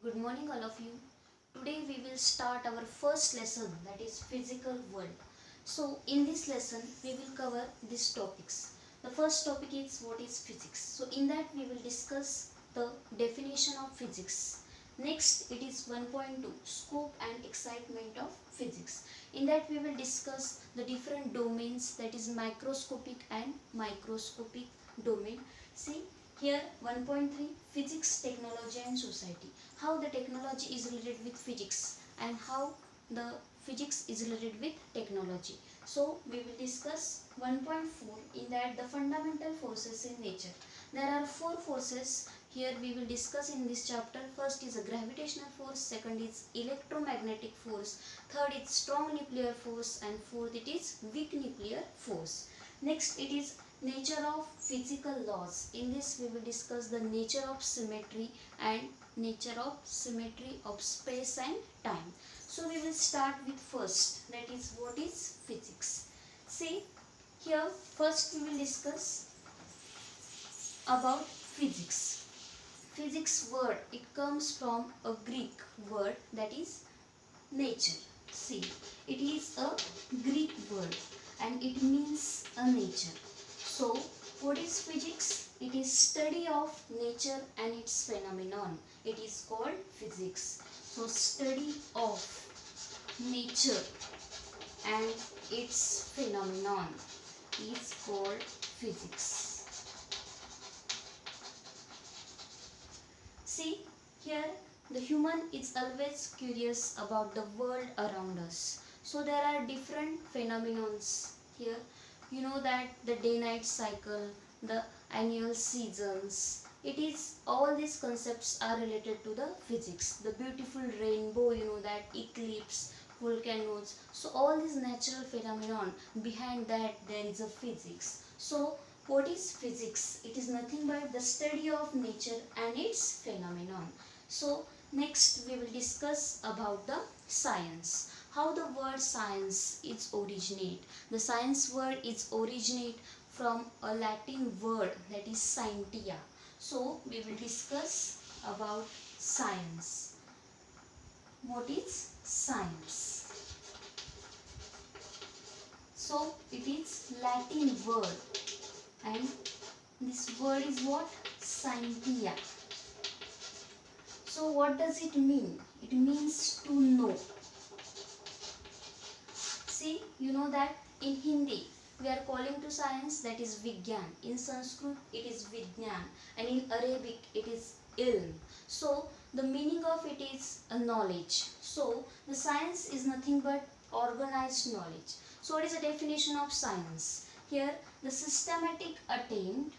Good morning all of you. Today we will start our first lesson, that is physical world. So in this lesson we will cover these topics. The first topic is what is physics. So in that we will discuss the definition of physics. Next it is 1.2 scope and excitement of physics. In that we will discuss the different domains, that is microscopic and microscopic domain. See here 1.3 physics, technology and society. How the technology is related with physics and how the physics is related with technology. So we will discuss 1.4 in that the fundamental forces in nature. There are four forces here we will discuss in this chapter. First is a gravitational force, second is electromagnetic force, third is strong nuclear force and fourth it is weak nuclear force. Next it is nature of physical laws. In this we will discuss the nature of symmetry and nature of symmetry of space and time. So we will start with first, that is what is physics. See here first we will discuss about physics. Physics word, it comes from a Greek word, that is nature. See, it is a Greek word and it means a nature. So what is physics? It is study of nature and its phenomenon. It is called physics. So study of nature and its phenomenon is called physics. See here the human is always curious about the world around us. So there are different phenomenons here. You know that the day-night cycle, the annual seasons, it is all these concepts are related to the physics. The beautiful rainbow, you know that eclipse, volcanoes. So all these natural phenomenon, behind that there is a physics. So what is physics? It is nothing but the study of nature and its phenomenon. So next we will discuss about the science. How the word science is originate. The science word is originate from a Latin word, that is scientia. So we will discuss about science. What is science? So it is Latin word and this word is what? Scientia. So what does it mean? It means to know. See, you know that in Hindi we are calling to science, that is Vigyan. In Sanskrit it is Vigyan and in Arabic it is Ilm. So the meaning of it is a knowledge. So the science is nothing but organized knowledge. So what is the definition of science? Here the systematic attempt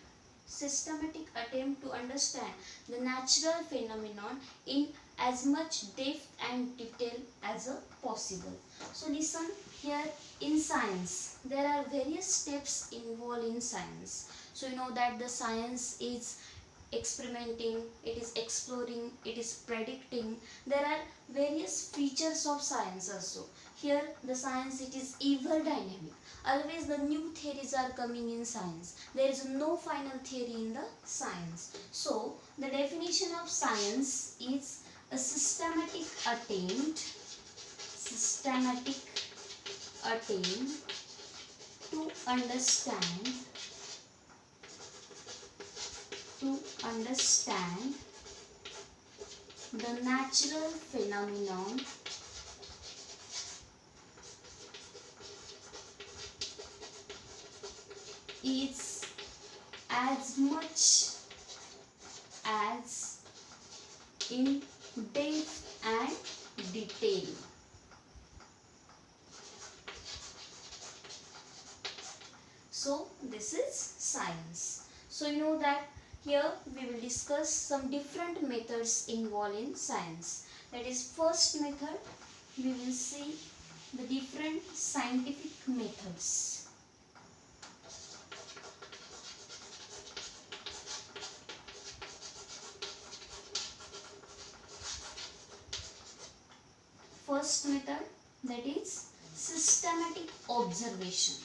to understand the natural phenomenon in as much depth and detail as possible. So listen here, in science there are various steps involved in science. So you know that the science is experimenting, it is exploring, it is predicting. There are various features of science also. Here the science, it is ever dynamic. Always the new theories are coming in science. There is no final theory in the science. So the definition of science is a systematic attempt to understand the natural phenomenon is as much as in depth and detail. So this is science. So you know that here we will discuss some different methods involved in science. That is, first method, we will see the different scientific methods. First method, that is systematic observation.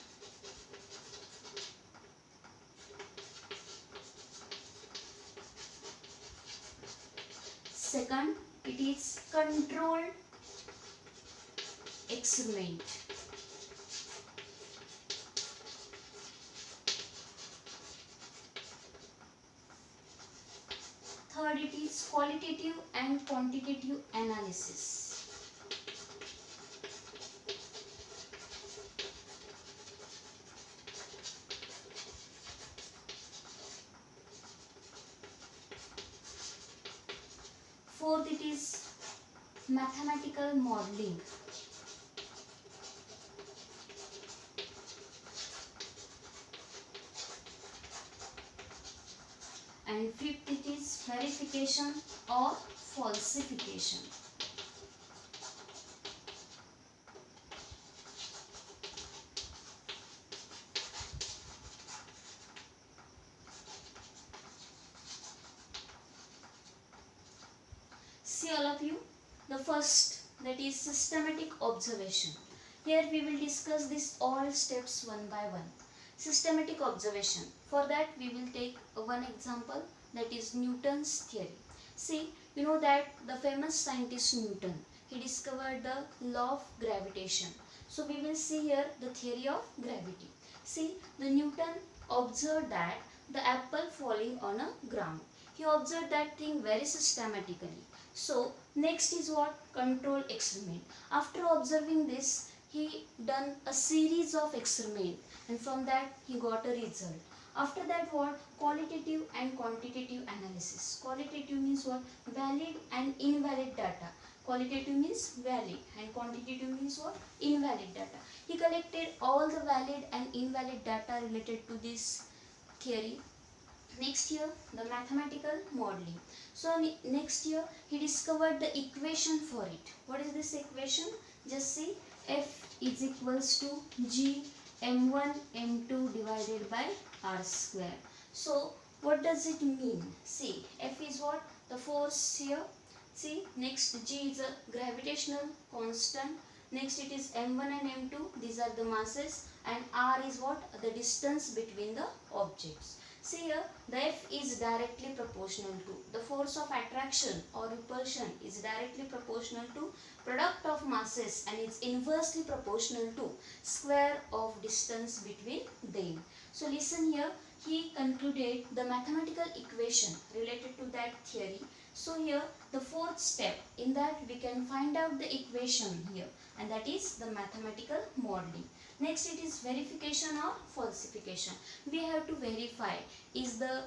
Second, it is controlled experiment. Third, it is qualitative and quantitative analysis. Fourth, it is mathematical modeling. And fifth, it is verification or falsification. See all of you, the first, that is systematic observation. Here we will discuss this all steps one by one. Systematic observation. For that we will take one example, that is Newton's theory. See, you know that the famous scientist Newton, he discovered the law of gravitation. So we will see here the theory of gravity. See, the Newton observed that the apple falling on a ground. He observed that thing very systematically. So next is what? Control experiment. After observing this, he done a series of experiment, and from that he got a result. After that what? Qualitative and quantitative analysis. Qualitative means what? Valid and invalid data. Qualitative means valid and quantitative means what? Invalid data. He collected all the valid and invalid data related to this theory. Next year, the mathematical modeling. So next year he discovered the equation for it. What is this equation? Just see, F is equals to G m1 m2 divided by r square. So what does it mean? See, F is what? The force here. See, next G is a gravitational constant. Next it is m1 and m2. These are the masses, and r is what? The distance between the objects. See here, the F is directly proportional to the force of attraction or repulsion is directly proportional to product of masses, and is inversely proportional to square of distance between them. So listen here, he concluded the mathematical equation related to that theory. So here the fourth step, in that we can find out the equation here, and that is the mathematical modeling. Next it is verification or falsification. We have to verify, is the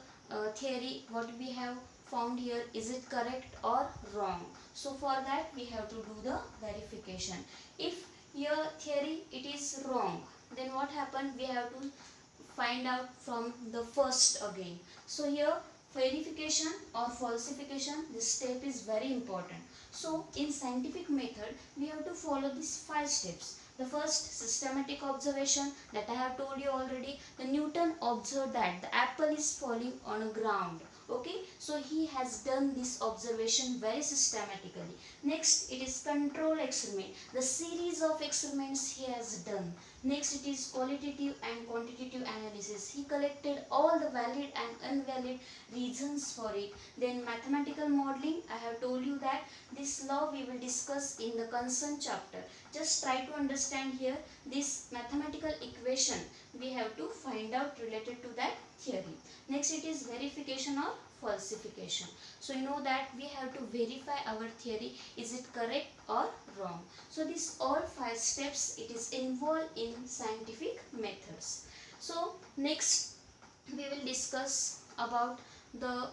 theory what we have found here, is it correct or wrong. So for that we have to do the verification. If your theory it is wrong, then what happened? We have to find out from the first again. So here verification or falsification, this step is very important. So in scientific method we have to follow these 5 steps. The first, systematic observation, that I have told you already. The Newton observed that the apple is falling on a ground. Okay, so he has done this observation very systematically. Next, it is control experiment. The series of experiments he has done. Next, it is qualitative and quantitative analysis. He collected all the valid and invalid reasons for it. Then mathematical modeling, I have told you that this law we will discuss in the concerned chapter. Just try to understand here this mathematical equation we have to find out related to that theory. Next it is verification or falsification. So you know that we have to verify our theory, is it correct or wrong. So these all 5 steps it is involved in scientific methods. So next we will discuss about the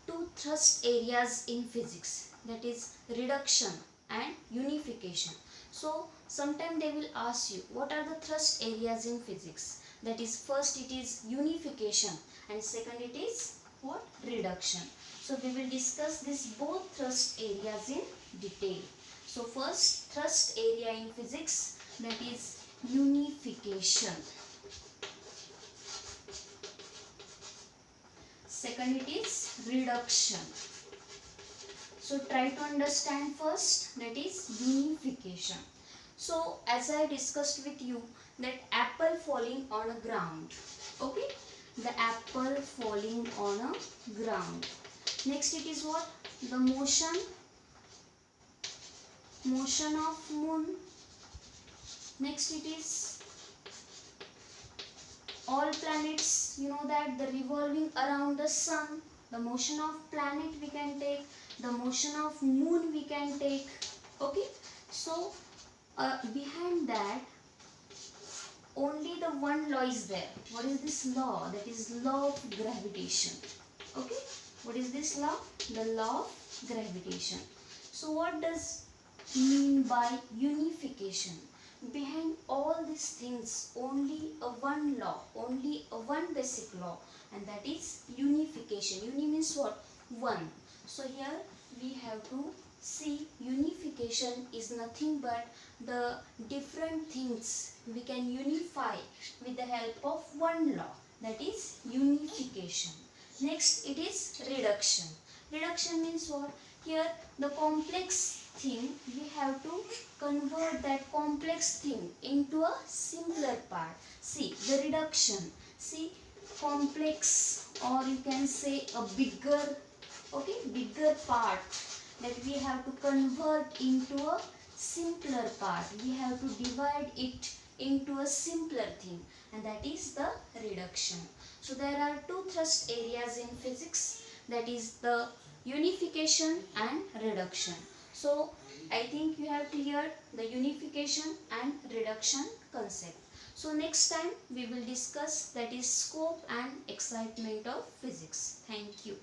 2 thrust areas in physics, that is reduction and unification. So sometime they will ask you what are the thrust areas in physics. That is, first it is unification and second it is what? Reduction. So we will discuss this both thrust areas in detail. So first thrust area in physics, that is unification. Second it is reduction. So try to understand first, that is unification. So as I discussed with you that apple falling on a ground. Okay, the apple falling on a ground. Next it is what? The motion motion of moon. Next it is all planets, you know that the revolving around the sun. The motion of planet we can take, the motion of moon we can take. Okay, so behind that only the one law is there. What is this law? That is law of gravitation. Okay, what is this law? The law of gravitation. So what does mean by unification? Behind all these things only a one law, only a one basic law, and that is unification. Uni means what? One. So here we have to see unification is nothing but the different things we can unify with the help of one law, that is unification. Next it is reduction. Reduction means what? Here the complex thing, we have to convert that complex thing into a simpler part. See the reduction. See complex, or you can say a bigger, okay, bigger part that we have to convert into a simpler part. We have to divide it into a simpler thing, and that is the reduction. So there are two thrust areas in physics, that is the unification and reduction. So I think you have cleared the unification and reduction concept. So next time we will discuss, that is scope and excitement of physics. Thank you.